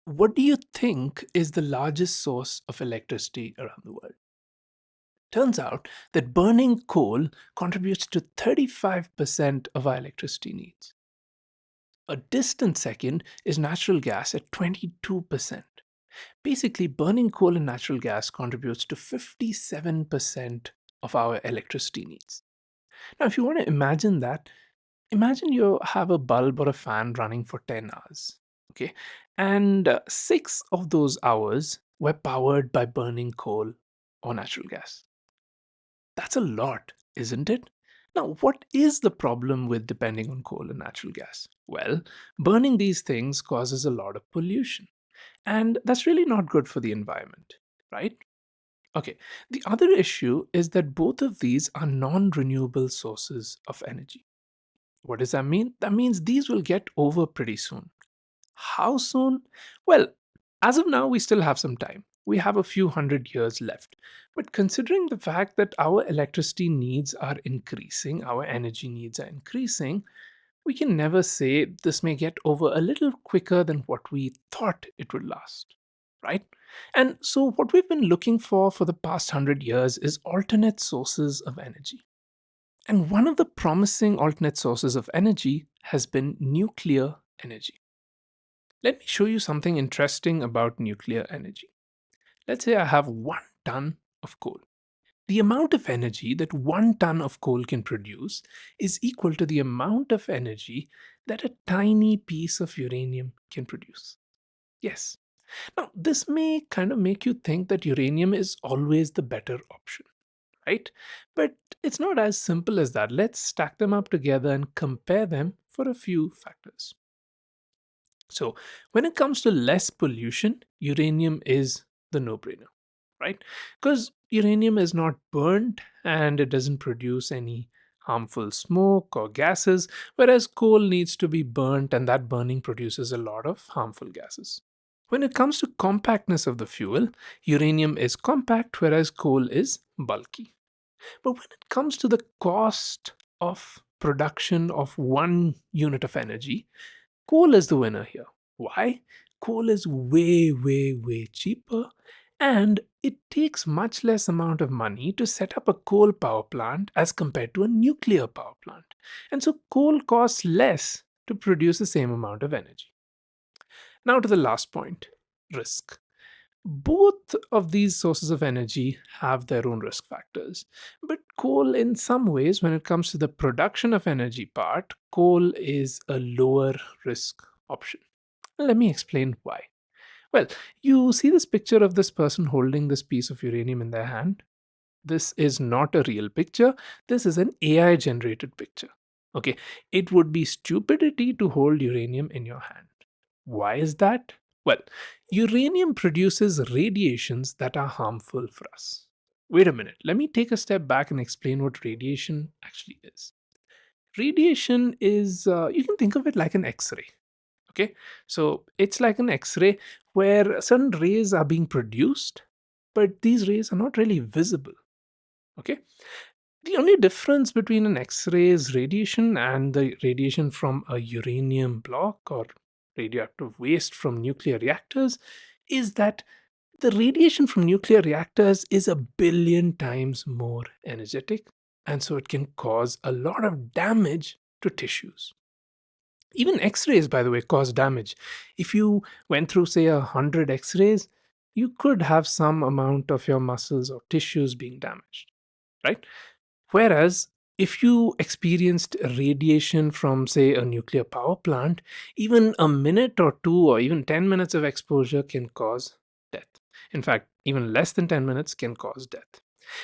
What do you think is the largest source of electricity around the world? Turns out that burning coal contributes to 35% of our electricity needs. A distant second is natural gas at 22%. Basically, burning coal and natural gas contributes to 57% of our electricity needs. Now, if you want to imagine that, imagine you have a bulb or a fan running for 10 hours. Okay. And 6 of those hours were powered by burning coal or natural gas. That's a lot, isn't it? Now, what is the problem with depending on coal and natural gas? Well, burning these things causes a lot of pollution. And that's really not good for the environment, right? Okay. The other issue is that both of these are non renewable sources of energy. What does that mean? That means these will get over pretty soon. How soon? Well, as of now, we still have some time. We have a few hundred years left. But considering the fact that our electricity needs are increasing, our energy needs are increasing, we can never say this may get over a little quicker than what we thought it would last, right? And so, what we've been looking for the past 100 years is alternate sources of energy. And one of the promising alternate sources of energy has been nuclear energy. Let me show you something interesting about nuclear energy. Let's say I have 1 ton of coal. The amount of energy that 1 ton of coal can produce is equal to the amount of energy that a tiny piece of uranium can produce. Yes. Now, this may kind of make you think that uranium is always the better option, right? But it's not as simple as that. Let's stack them up together and compare them for a few factors. So, when it comes to less pollution, uranium is the no brainer, right? Because uranium is not burnt and it doesn't produce any harmful smoke or gases, whereas coal needs to be burnt and that burning produces a lot of harmful gases. When it comes to compactness of the fuel, uranium is compact, whereas coal is bulky. But when it comes to the cost of production of 1 unit of energy, coal is the winner here. Why? Coal is way, way, way cheaper and it takes much less amount of money to set up a coal power plant as compared to a nuclear power plant. And so coal costs less to produce the same amount of energy. Now to the last point, risk. Both of these sources of energy have their own risk factors. But coal, in some ways, when it comes to the production of energy part, coal is a lower risk option. Let me explain why. Well, you see this picture of this person holding this piece of uranium in their hand? This is not a real picture. This is an AI generated picture. Okay, it would be stupidity to hold uranium in your hand. Why is that? Well, uranium produces radiations that are harmful for us. Wait a minute, let me take a step back and explain what radiation actually is. Radiation is, you can think of it like an X ray. Okay, so it's like an X ray where certain rays are being produced, but these rays are not really visible. Okay, the only difference between an X-ray's radiation and the radiation from a uranium block or radioactive waste from nuclear reactors is that the radiation from nuclear reactors is a billion times more energetic, and so it can cause a lot of damage to tissues. Even X-rays, by the way, cause damage. If you went through, say, 100 X-rays, you could have some amount of your muscles or tissues being damaged, right? Whereas if you experienced radiation from, say, a nuclear power plant, even a minute or two or even 10 minutes of exposure can cause death. In fact, even less than 10 minutes can cause death.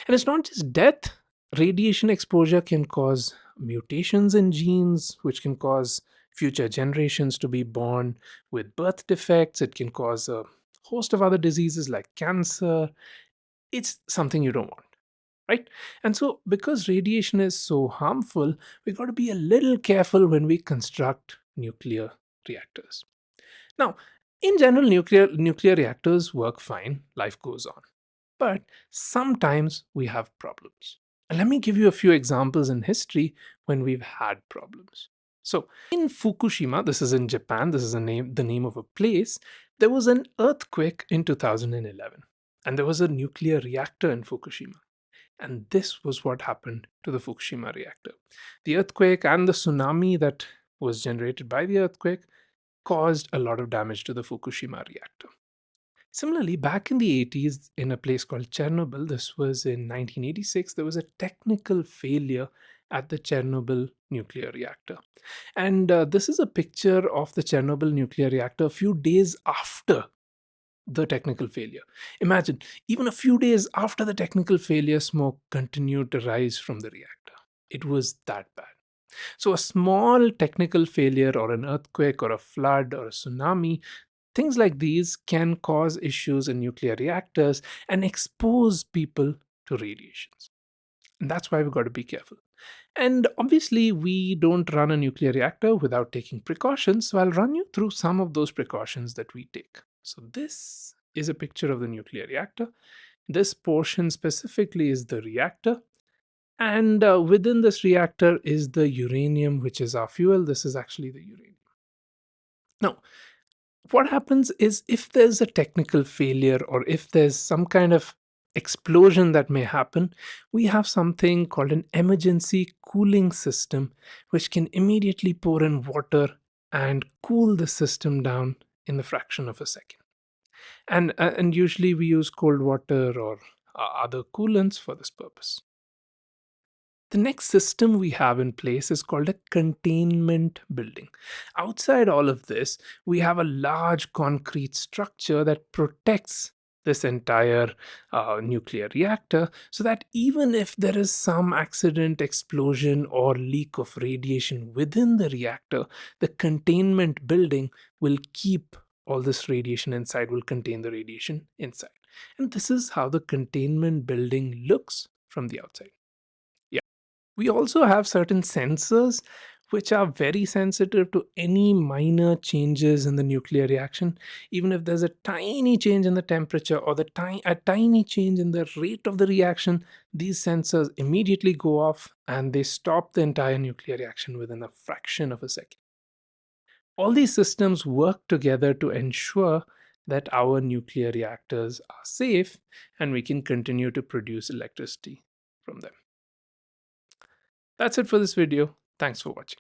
And it's not just death, radiation exposure can cause mutations in genes, which can cause future generations to be born with birth defects. It can cause a host of other diseases like cancer. It's something you don't want, right? And so, because radiation is so harmful, we got to be a little careful when we construct nuclear reactors. Now, in general, nuclear reactors work fine, life goes on. But sometimes we have problems. And let me give you a few examples in history when we've had problems. So in Fukushima, this is in Japan, this is the name of a place, there was an earthquake in 2011, and there was a nuclear reactor in Fukushima. And this was what happened to the Fukushima reactor. The earthquake and the tsunami that was generated by the earthquake caused a lot of damage to the Fukushima reactor. Similarly, back in the 80s, in a place called Chernobyl, this was in 1986, there was a technical failure at the Chernobyl nuclear reactor. And this is a picture of the Chernobyl nuclear reactor a few days after the technical failure. Imagine, even a few days after the technical failure, smoke continued to rise from the reactor. It was that bad. So, a small technical failure, or an earthquake, or a flood, or a tsunami, things like these can cause issues in nuclear reactors and expose people to radiations. And that's why we've got to be careful. And obviously, we don't run a nuclear reactor without taking precautions. So I'll run you through some of those precautions that we take. So this is a picture of the nuclear reactor. This portion specifically is the reactor. And within this reactor is the uranium, which is our fuel. This is actually the uranium. Now, what happens is if there's a technical failure or if there's some kind of explosion that may happen, we have something called an emergency cooling system, which can immediately pour in water and cool the system down in the fraction of a second. And usually we use cold water or other coolants for this purpose. The next system we have in place is called a containment building. Outside all of this, we have a large concrete structure that protects this entire nuclear reactor so that even if there is some accident, explosion, or leak of radiation within the reactor, the containment building will keep all this radiation inside, will contain the radiation inside. And this is how the containment building looks from the outside. We also have certain sensors which are very sensitive to any minor changes in the nuclear reaction. Even if there's a tiny change in the temperature or a tiny change in the rate of the reaction, these sensors immediately go off and they stop the entire nuclear reaction within a fraction of a second. All these systems work together to ensure that our nuclear reactors are safe and we can continue to produce electricity from them. That's it for this video. Thanks for watching.